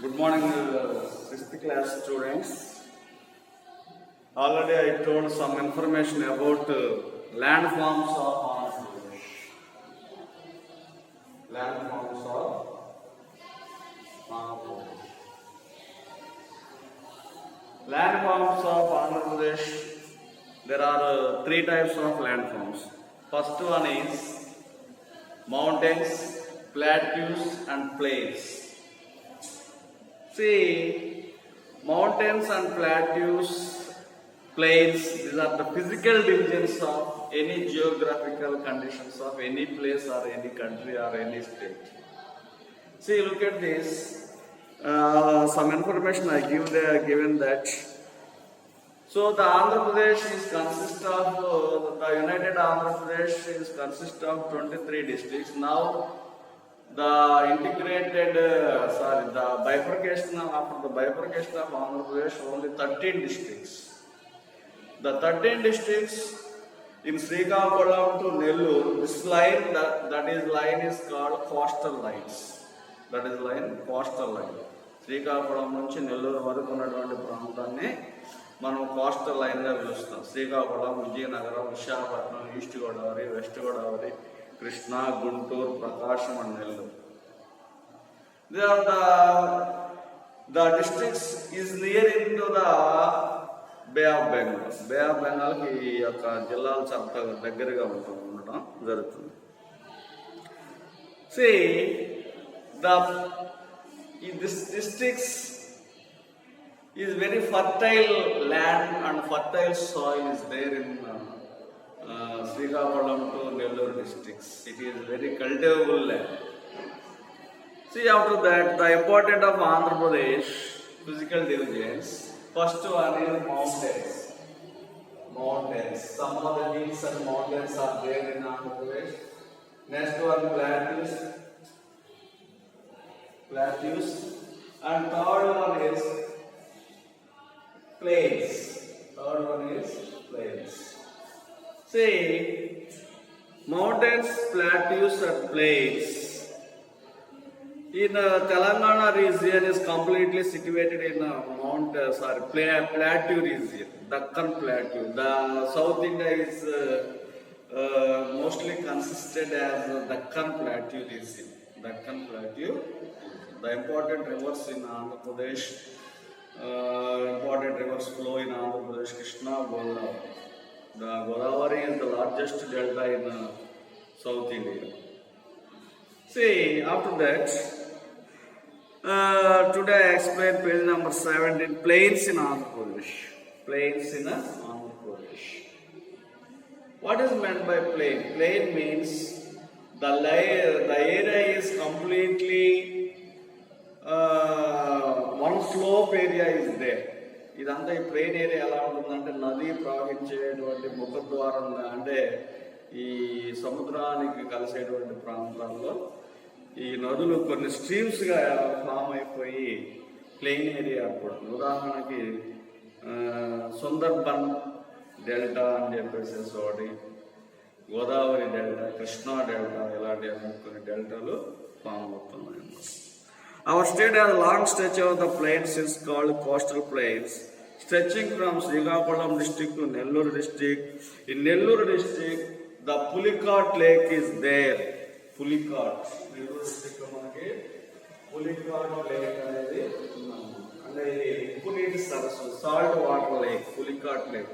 Good morning, 6th class students. Already I told some information about landforms of Andhra Pradesh. Landforms of Andhra Pradesh. Landforms of Andhra Pradesh. There are three types of landforms. First one is mountains, plateaus, and plains. See, mountains and plateaus, plains, these are the physical divisions of any geographical conditions of any place or any country or any state. See, look at this. Some information I give there, given that. So the Andhra Pradesh is consist of, the United Andhra Pradesh is consist of 23 districts. Now, the integrated, the bifurcation, after the bifurcation of Andhra Pradesh, only 13 districts. The 13 districts in Srikakulam to Nellore, this line, line is called coastal lines. That is line, coastal line. Srikakulam నుంచి నెల్లూరు వరకు ఉన్నటువంటి ప్రాంతాన్ని మనం coastal లైన్గా పిలుస్తాం. Srikakulam, Vizianagaram, Visakhapatnam, east Godavari, west Godavari, Krishna, Guntur, Prakasham and Nellore. The districts is near into the Bay of Bengal. Bay of Bengal ki yokka jillalu చాలా దగ్గరగా ఉండటం జరుగుతుంది. See, this districts is very fertile land and fertile soil is there in Srikakulam to Nellore districts. It is very cultivable land. See, after that, the importance of Andhra Pradesh physical divisions. First one is mountains. Mountains. Some of the hills and mountains are there in Andhra Pradesh. Next one, plateaus. Plateaus. And third one is plains. Third one is plains. See, mountains, plateaus and plains in Telangana region is completely situated in plateau region, Deccan Plateau. The South India is mostly consisted as Deccan Plateau region. Deccan Plateau. The important rivers in Andhra Pradesh, important rivers flow in Andhra Pradesh, Krishna, Godavari. The Godavari is the largest delta in South India. See, after that, today I explain page number 17, plains in Andhra Pradesh. Plains in Andhra Pradesh. What is meant by plain? Plain means the area is completely one slope area is there. ఇదంతా ఈ plain area ఎలా ఉంటుందంటే నది ప్రవహించేటువంటి ముఖద్వారంగా, అంటే ఈ సముద్రానికి కలిసేటువంటి ప్రాంతాల్లో ఈ నదులు కొన్ని స్ట్రీమ్స్గా ఫామ్ అయిపోయి ప్లెయిన్ ఏరియా ఏర్పడుతుంది. ఉదాహరణకి సుందర్బన్ డెల్టా అని చెప్పేసి ఒకటి, గోదావరి డెల్టా, కృష్ణా డెల్టా, ఇలాంటి కొన్ని డెల్టాలు ఫామ్ అవుతున్నాయి. Our state has a long stretch of the plains is called coastal plains, stretching from Srikakulam district to Nellore district. In Nellore district, the Pulicat Lake is there. Pulicat. Nellore district manaki Pulicat Lake anedi ante idi Puniti Sarasu, salt water lake, Pulicat Lake.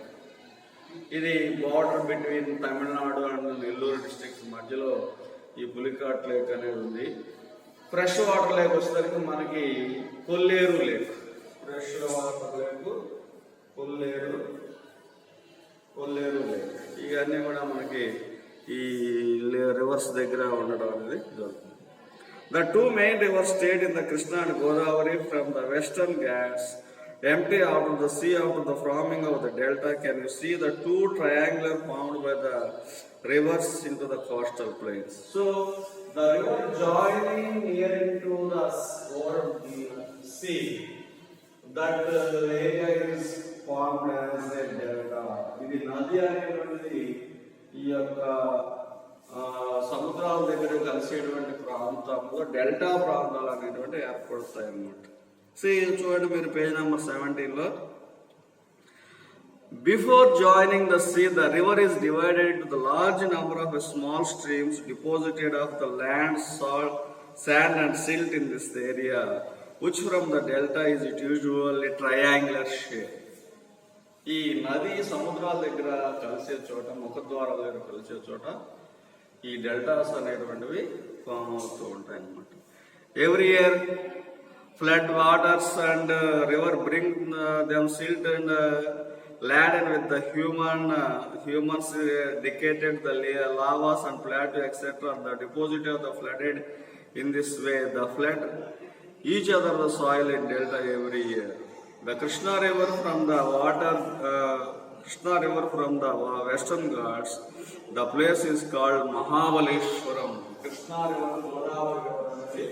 Idi border between Tamil Nadu and Nellore districts మధ్యలో ఈ Pulicat Lake అనేది ఉంది. Fresh water lake వచ్చేసరికి మనకి కొల్లేరు lake, fresh water lake, కొల్లేరు lake, ఇవన్నీ కూడా మనకి ఈ రివర్స్ దగ్గర ఉండడం అనేది జరుగుతుంది. The two main rivers state in the Krishna and Godavari from the western Ghats empty out of the sea after the forming of the delta. Can you see the two triangular formed by the rivers into the coastal plains? So the river joining near into the sea, that area is formed as a delta. ఇది నది అనేటువంటిది ఈ యొక్క సముద్రాల దగ్గర కలిసేటువంటి ప్రాంతంలో delta ప్రాంతాలు అనేటువంటి ఏర్పడతాయి అన్నమాట. చూడండి మీరు పేజ్ నెంబర్ 17లో. Before joining the sea, the river is divided into the large number of small streams deposited of the land, salt, sand and silt in this area, which from the delta is usually triangular shape. ఈ నది సముద్రాల దగ్గర కలిసే చోట, ముఖద్వారాల దగ్గర కలిసే చోట ఈ deltas అనేటువంటివి ఫామ్ అవుతూ ఉంటాయి అన్నమాట. Every year flood waters and river bring them silt and laden with the humans decayed the lavas and plateau etc. The deposit of the flooded in this way. The flood each other the soil in delta every year. The Krishna river from the western Ghats, the place is called Mahabaleshwaram. Krishna river Godavari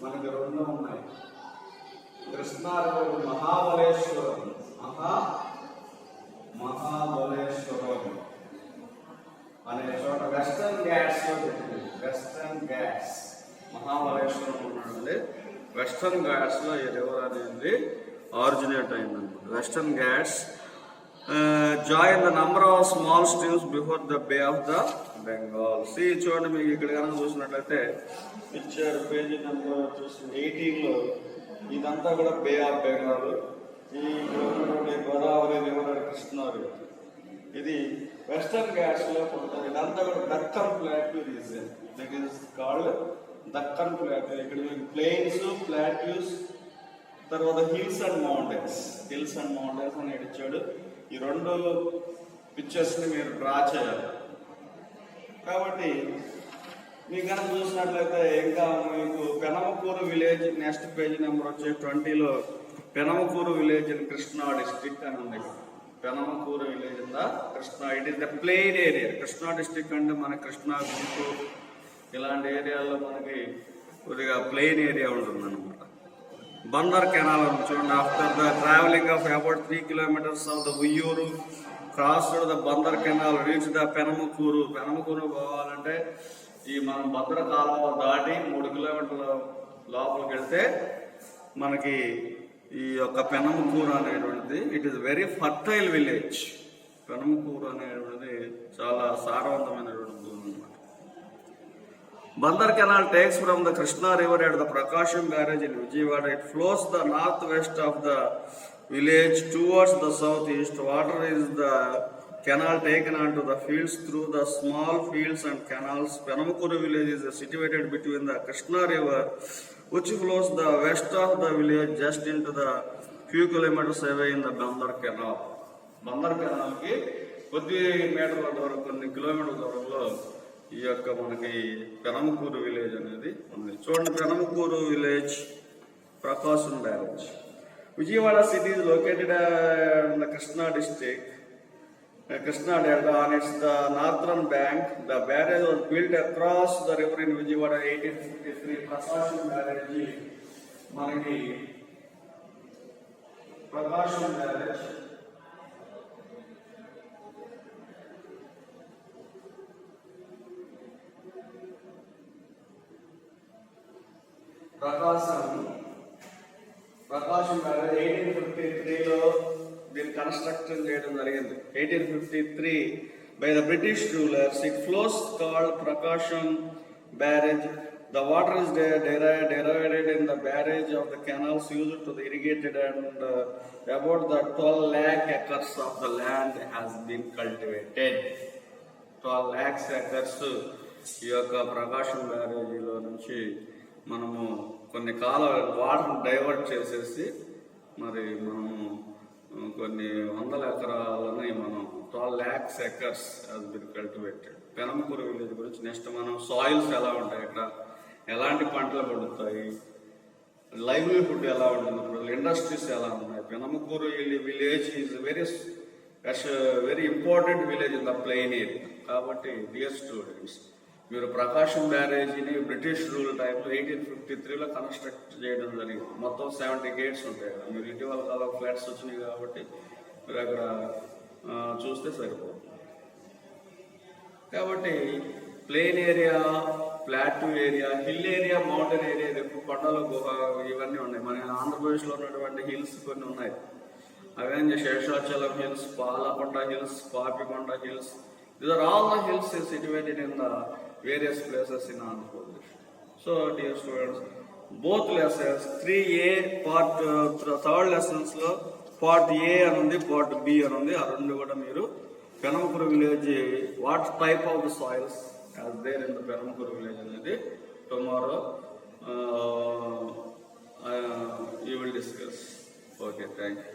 మనకి రెండు ఉన్నాయి. Krishna river Mahabaleshwaram, Mahabaleshwaram అనే చోట western Ghats లో పెట్టింది. Western Ghats Mahabaleshwaram ఉన్నది. Western Ghats లో ఈ రివర్ అనేది ఆరిజినేట్ అయిందన్నమాట. Western Ghats join the number of small streams before the Bay of the Bengal. చూడండి మీకు ఇక్కడ కనుక చూసినట్లయితే పిక్చర్ పేజీ నెంబర్ 18లో ఇదంతా కూడా బే ఆఫ్ బెంగాల్. ఈ గోదావరి రివర్, కృష్ణా రివర్, ఇది వెస్టర్న్ ఘాట్స్ లో ఉంటుంది. ఇదంతా కూడా Deccan plateau region. That is called Deccan plateau. ఇక్కడ మీకు ప్లెయిన్స్, ప్లాట్యూస్, తర్వాత హిల్స్ అండ్ మౌంటైన్స్ అని ఇచ్చాడు. ఈ రెండు పిక్చర్స్ ని మీరు డ్రా చేయాలి. కాబట్టి మీకు కనుక చూసినట్లయితే ఇంకా మీకు Penamakuru village, next page number వచ్చే 20లో Penamakuru village in Krishna district అని ఉంది. Penamakuru village in the Krishna, it is the plain area. Krishna district అంటే మన కృష్ణా, గుంటూరు ఇలాంటి ఏరియాల్లో మనకి కొద్దిగా ప్లెయిన్ ఏరియా ఉంటుంది అనమాట. బందర్ కెనాల్ చూడండి. After the travelling of about 3 kilometers of the Uyyuru crossed the Bandar canal reach the Penamakuru. Penamakuru పోవాలంటే ఈ మనం భద్ర కాలువ దాటి 3 kilometers లోపలికి వెళ్తే మనకి ఈ యొక్క పెనమకూరు అనేటువంటిది, it is very fertile village. Penamakuru అనేటువంటిది చాలా సారవంతమైనటువంటి భూమి అనమాట. Bandar Canal takes from the Krishna River at the Prakasham Barrage in Vijayawada. It flows the northwest of the village towards the southeast. Water is the canal taken onto the fields through the small fields and canals. Penamakuru village is situated between the Krishna River, which flows the west of the village just into the few kilometers away in the Bandar Canal. Bandar Canal ki కొద్ది మీటర్ల దూరం, కొన్ని కిలోమీటర్ల దూరంలో ఈ యొక్క మనకి Penamakuru village అనేది ఉంది. చూడండి, Penamakuru village, Prakasam barrage. Vijayawada city is located in the Krishna district, Krishna Delta. On its the northern bank, the barrage was built across the river in Vijayawada 1853. Prakasam barrage మనకి ప్రకాశం బ్యారేజ్ ప్రకాశం బ్యారేజ్ 1853లో దీన్ని construction చేయడం జరిగింది. 1853 by the British rulers. It flows called Prakasham Barrage. The water is derived in the barrage of the canals used to the irrigated, and about the 12 lakh acres of the land has been cultivated. 12 lakhs acres ఈ యొక్క ప్రకాశం బ్యారేజీలో నుంచి మనము కొన్ని water divert చేసేసి మరి మనము కొన్ని వందల ఎకరాలని మనం 12 lakhs acres has been cultivated. Penamakuru village గురించి నెక్స్ట్ మనం సాయిల్స్ ఎలా ఉంటాయి, ఇక్కడ ఎలాంటి పంటలు పండుతాయి, లైవ్లీహుడ్ ఎలా ఉంటుంది, ఇండస్ట్రీస్ ఎలా ఉన్నాయి. Penamakuru village is very important village in the plain area. కాబట్టి డియర్ స్టూడెంట్స్, మీరు ప్రకాశం బ్యారేజీని బ్రిటిష్ రూల్ టైంలో 1853లో కన్స్ట్రక్ట్ చేయడం జరిగింది. మొత్తం 70 gates ఉంటాయి కదా. మీరు ఇటీవల కాలం ఫ్లాట్స్ వచ్చినాయి కాబట్టి మీరు అక్కడ చూస్తే సరిపోతుంది. కాబట్టి plain area, plateau area, hill area, mountain area, ఎక్కువ కొండలు, గుహ ఇవన్నీ ఉన్నాయి. మన ఆంధ్రప్రదేశ్లో ఉన్నటువంటి హిల్స్ కొన్ని ఉన్నాయి. అవన్నీ Seshachalam hills, Palakonda hills, Papikonda hills. These are all the hills situated in the various places in Andhra Pradesh. So, dear students, both lessons 3A part third lessons lo part A anundi, part B anundi, aa rendu kuda meeru Penamakuru village what type of the soils as there in the Penamakuru village anedi tomorrow you will discuss. Okay, thank you.